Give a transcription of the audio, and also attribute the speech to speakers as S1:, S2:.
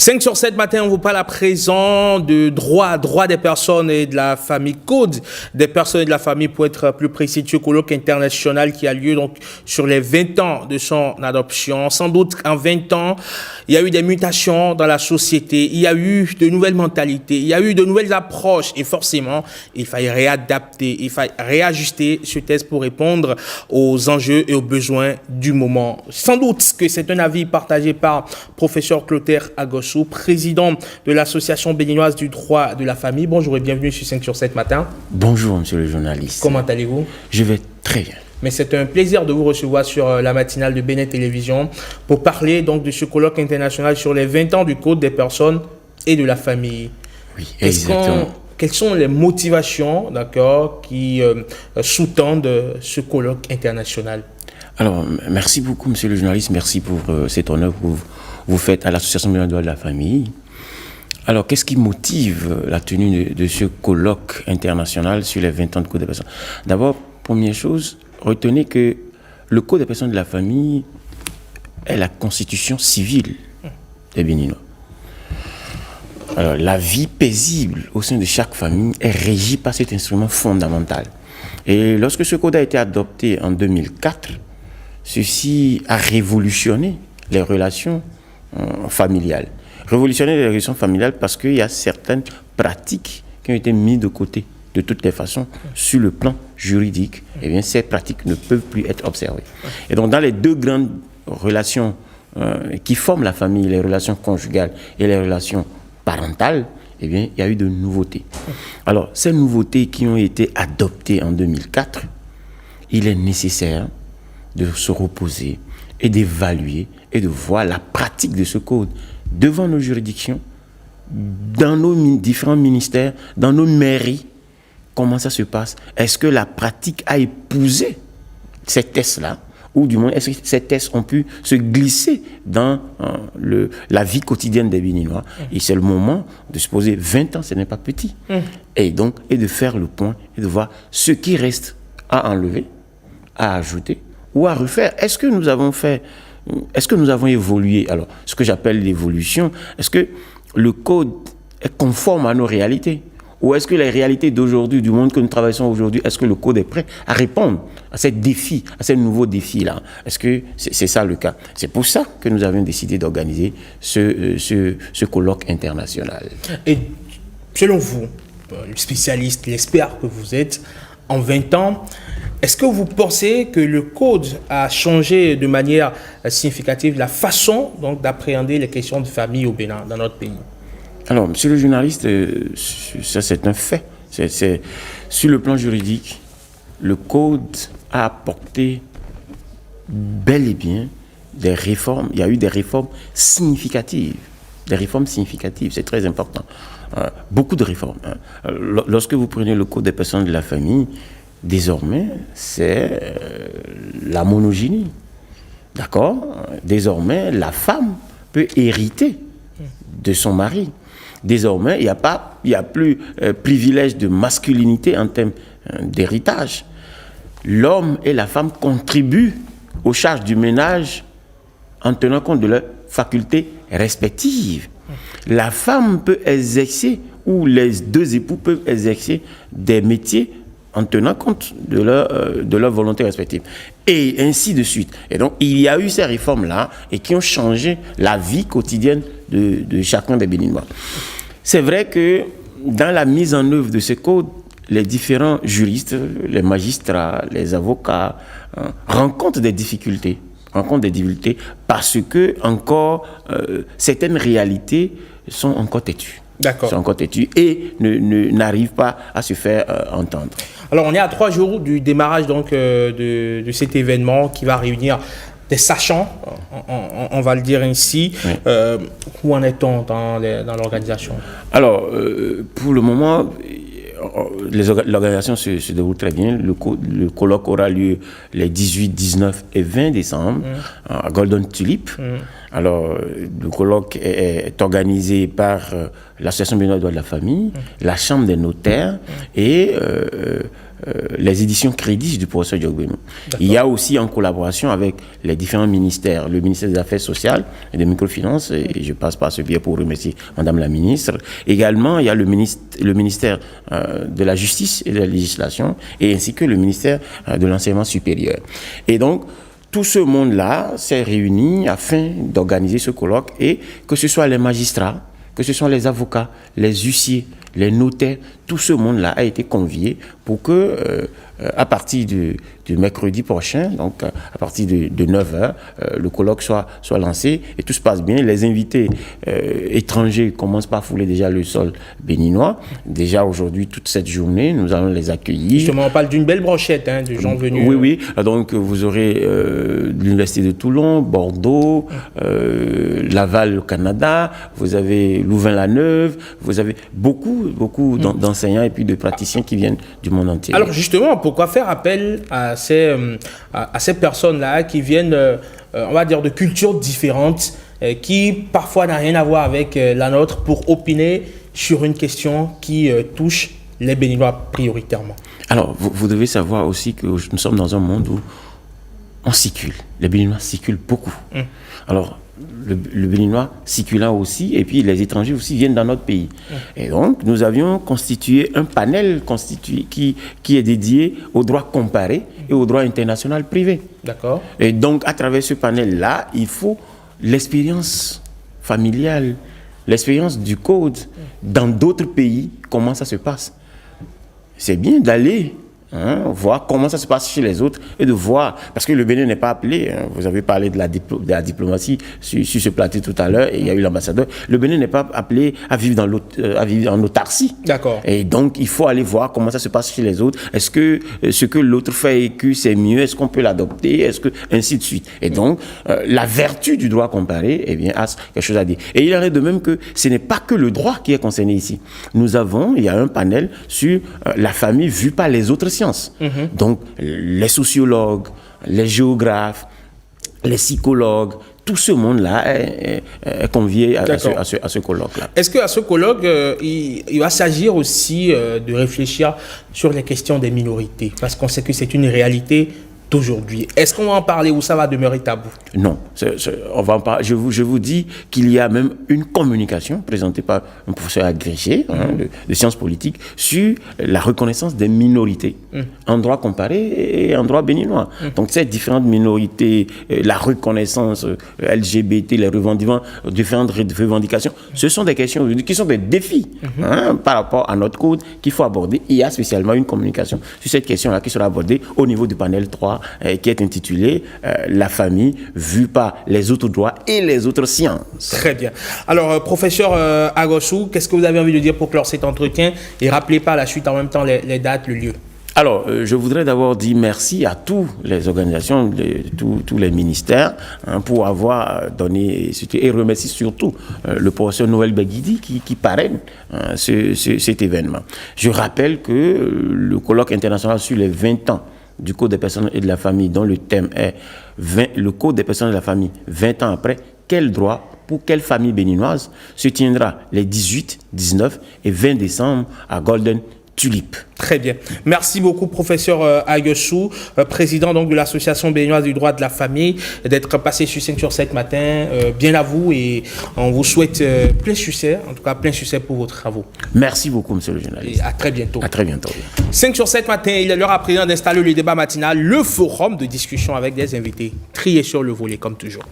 S1: 5 sur 7 matin, on vous parle à présent de droit des personnes et de la famille, code des personnes et de la famille pour être plus précis, du colloque international qui a lieu donc sur les 20 ans de son adoption. Sans doute qu'en 20 ans, il y a eu des mutations dans la société, il y a eu de nouvelles mentalités, il y a eu de nouvelles approches et forcément, il fallait réadapter, il fallait réajuster ce test pour répondre aux enjeux et aux besoins du moment. Sans doute que c'est un avis partagé par professeur Clotaire Agossou, président de l'association béninoise du droit de la famille. Bonjour et bienvenue sur 5 sur 7 matin.
S2: Bonjour monsieur le journaliste.
S1: Comment allez-vous?
S2: Je vais très bien.
S1: Mais c'est un plaisir de vous recevoir sur la matinale de Bénin Télévision pour parler donc de ce colloque international sur les 20 ans du Code des personnes et de la famille.
S2: Oui, exactement.
S1: Quelles sont les motivations, d'accord, qui sous-tendent ce colloque international?
S2: Alors, merci beaucoup monsieur le journaliste, merci pour cet honneur que vous faites à l'association béninoise du droit de la famille. Alors, qu'est-ce qui motive la tenue de ce colloque international sur les 20 ans de Code des personnes? D'abord, première chose, retenez que le Code des personnes de la famille est la constitution civile des Béninois. Alors, la vie paisible au sein de chaque famille est régie par cet instrument fondamental. Et lorsque ce code a été adopté en 2004, ceci a révolutionné les relations familiales. Révolutionner les relations familiales parce qu'il y a certaines pratiques qui ont été mises de côté de toutes les façons sur le plan juridique. Eh bien, ces pratiques ne peuvent plus être observées. Et donc, dans les deux grandes relations qui forment la famille, les relations conjugales et les relations parentales, eh bien, il y a eu de nouveautés. Alors, ces nouveautés qui ont été adoptées en 2004, il est nécessaire de se reposer et d'évaluer et de voir la pratique de ce code devant nos juridictions, dans nos différents ministères, dans nos mairies. Comment ça se passe? Est-ce que la pratique a épousé ces tests-là? Ou du moins, est-ce que ces tests ont pu se glisser dans la vie quotidienne des Béninois? Et c'est le moment de se poser 20 ans, ce n'est pas petit. Et donc, et de faire le point et de voir ce qui reste à enlever, à ajouter ou à refaire. Est-ce que nous avons évolué? Alors, ce que j'appelle l'évolution, est-ce que le code est conforme à nos réalités? Ou est-ce que les réalités d'aujourd'hui, du monde que nous traversons aujourd'hui, est-ce que le code est prêt à répondre à ces défis, à ces nouveaux défis-là? Est-ce que c'est ça le cas? C'est pour ça que nous avions décidé d'organiser ce colloque international.
S1: Et selon vous, le spécialiste, l'expert que vous êtes, en 20 ans, est-ce que vous pensez que le code a changé de manière significative la façon donc d'appréhender les questions de famille au Bénin, dans notre pays?
S2: Alors, monsieur le journaliste, ça c'est un fait. Sur le plan juridique, le code a apporté bel et bien des réformes. Il y a eu des réformes significatives. Des réformes significatives, c'est très important. Beaucoup de réformes. Lorsque vous prenez le code des personnes de la famille, désormais, c'est la monogynie. D'accord? Désormais, la femme peut hériter de son mari. Désormais, il n'y a plus privilège de masculinité en termes d'héritage. L'homme et la femme contribuent aux charges du ménage en tenant compte de leurs facultés respectives. La femme peut exercer, ou les deux époux peuvent exercer des métiers en tenant compte de leur volonté respective. Et ainsi de suite. Et donc, il y a eu ces réformes-là et qui ont changé la vie quotidienne de chacun des Béninois. C'est vrai que dans la mise en œuvre de ce code, les différents juristes, les magistrats, les avocats rencontrent des difficultés parce que encore certaines réalités sont encore têtues.
S1: D'accord.
S2: Sont encore têtues et n'arrivent pas à se faire entendre.
S1: Alors, on est à 3 jours du démarrage donc, de cet événement qui va réunir des sachants, on va le dire ainsi. Oui. Où en est-on dans l'organisation? Alors,
S2: pour le moment, l'organisation se déroule très bien. Le colloque aura lieu les 18, 19 et 20 décembre à Golden Tulip. Alors, le colloque est organisé par l'Association béninoise du droit de la famille, la Chambre des notaires et les éditions Crédit du professeur Diogbenou. Il y a aussi en collaboration avec les différents ministères, le ministère des Affaires sociales et des microfinances, et je passe par ce biais pour remercier Madame la ministre. Également, il y a le ministère de la Justice et de la Législation, et ainsi que le ministère de l'Enseignement supérieur. Et donc, tout ce monde-là s'est réuni afin d'organiser ce colloque, et que ce soit les magistrats, que ce soit les avocats, les huissiers, les notaires, tout ce monde-là a été convié pour que, à partir du mercredi prochain, donc à partir de 9h, le colloque soit lancé et tout se passe bien. Les invités étrangers commencent par fouler déjà le sol béninois. Déjà aujourd'hui, toute cette journée, nous allons les accueillir.
S1: Justement, on parle d'une belle brochette de gens venus.
S2: Oui, oui. Donc vous aurez l'Université de Toulon, Bordeaux, Laval au Canada, vous avez Louvain-la-Neuve, vous avez beaucoup d'enseignants et puis de praticiens qui viennent du monde entier.
S1: Alors justement, pourquoi faire appel à ces personnes-là qui viennent, on va dire, de cultures différentes, qui parfois n'a rien à voir avec la nôtre, pour opiner sur une question qui touche les Béninois prioritairement? Alors,
S2: vous devez savoir aussi que nous sommes dans un monde où on circule. Les Béninois circulent beaucoup. Alors, le Béninois circulant aussi, et puis les étrangers aussi viennent dans notre pays. Et donc, nous avions constitué un panel qui est dédié au droit comparé et au droit international privé.
S1: D'accord.
S2: Et donc, à travers ce panel-là, il faut l'expérience familiale, l'expérience du code dans d'autres pays, comment ça se passe. C'est bien d'aller voir comment ça se passe chez les autres et de voir, parce que le Bénin n'est pas appelé, vous avez parlé de la diplomatie sur ce plateau tout à l'heure, et il y a eu l'ambassadeur, le Bénin n'est pas appelé à vivre en autarcie.
S1: D'accord.
S2: Et donc, il faut aller voir comment ça se passe chez les autres. Est-ce que ce que l'autre fait et que c'est mieux, est-ce qu'on peut l'adopter, est-ce que, ainsi de suite. Et donc, la vertu du droit comparé, eh bien, a quelque chose à dire. Et il en est de même que ce n'est pas que le droit qui est concerné ici. Il y a un panel sur la famille vue par les autres sciences. Donc, les sociologues, les géographes, les psychologues, tout ce monde-là est convié à ce colloque-là.
S1: Est-ce qu'à ce colloque, il va s'agir aussi de réfléchir sur les questions des minorités? Parce qu'on sait que c'est une réalité d'aujourd'hui. Est-ce qu'on va en parler ou ça va demeurer tabou?
S2: Non, on va en parler. Je vous dis qu'il y a même une communication présentée par un professeur agrégé de sciences politiques sur la reconnaissance des minorités en droit comparé et en droit béninois. Donc ces différentes minorités, la reconnaissance LGBT, les différentes revendications, ce sont des questions qui sont des défis par rapport à notre code qu'il faut aborder. Il y a spécialement une communication sur cette question-là qui sera abordée au niveau du panel 3 qui est intitulé La famille vue par les autres droits et les autres sciences.
S1: Très bien. Alors, professeur Agossou, qu'est-ce que vous avez envie de dire pour clore cet entretien et rappeler par la suite en même temps les dates, le lieu?
S2: Alors, je voudrais d'abord dire merci à toutes les organisations, tous les ministères pour avoir donné, et remercier surtout le professeur Noël Beguidi qui parraine cet événement. Je rappelle que le colloque international sur les 20 ans du Code des personnes et de la famille, dont le thème est le Code des personnes et de la famille, 20 ans après, quel droit pour quelle famille béninoise, se tiendra les 18, 19 et 20 décembre à Golden Tulip.
S1: Très bien. Merci beaucoup, professeur Agossou, président donc de l'Association béninoise du droit de la famille, d'être passé sur 5 sur 7 matin. Bien à vous, et on vous souhaite plein succès, en tout cas plein succès pour vos travaux.
S2: Merci beaucoup, monsieur le journaliste.
S1: Et à très bientôt.
S2: À très bientôt.
S1: 5 sur 7 matin, il est l'heure à présent d'installer le débat matinal, le forum de discussion avec des invités triés sur le volet comme toujours.